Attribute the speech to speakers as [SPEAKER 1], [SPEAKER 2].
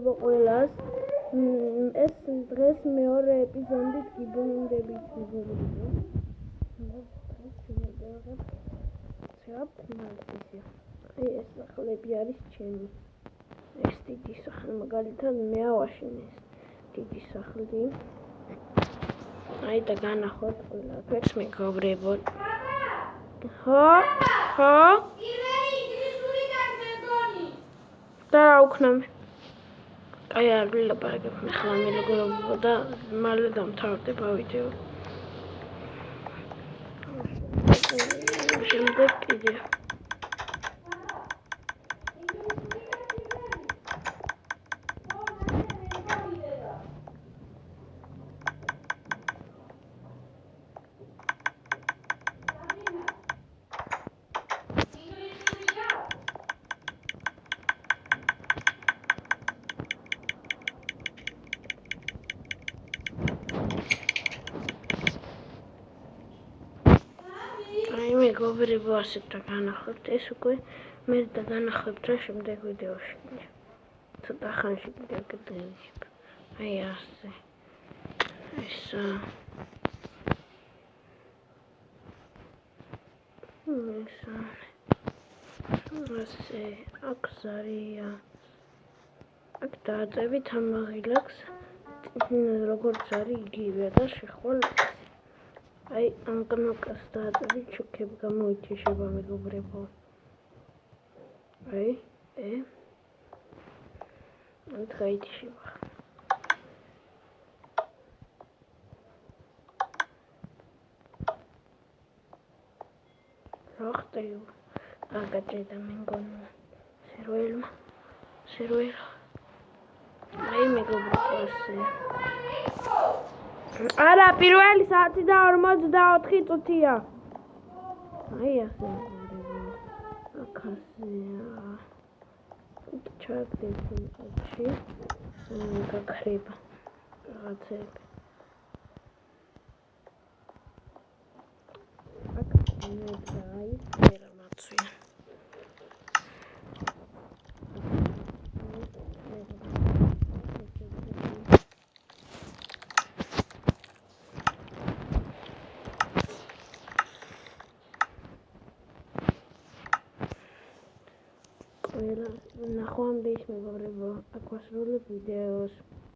[SPEAKER 1] ყველას ეს დღეს მეორე ეპიზოდით გიბრუნდებით მეგობრებო. დღეს ჩვენ აი ეს სახლები არის ჩემი. ეს დიდი სახლი მაგალითად მე ავაშენე ეს დიდი სახლი. აი და განახოთ ყველაფერს მეგობრებო. ხო? და უკნამე. აი არ ვილაპარაკებ მე ხლა მეგობრებო და მალე დამთავრდება ვიდეო. შემდეგ კიდე მეგობრებო ასეთ და განახლებთ ეს უკვე მე და განახლებთ რა შემდეგ ვიდეოში. ცოტა ხანში კიდევ გეძლიერებ. აი ასე. ასე აქ ზარია. აქ დააწევით ამ მაღილაკს. როგორც არის იგივე და შეხვალ აი ამ კნოპკას დააწევით შუქები გამოიჩეშება მეგობრებო. აი გაიჩეშება. რა ხდება? აგაჭედა მე მგონი. სერვერმა. აი მეგობრებო ასე. არა, პირველი საათი და 44 წუთია. აი ასე მეგობრებო. აქ ასეა. ჩაგდეთ ინტერში. გაქრება. რაღაცები. აქ ნეტრაი ფერმაცია. ნახვამდის მეგობრებო, აქ ვასრულებ ვიდეოს.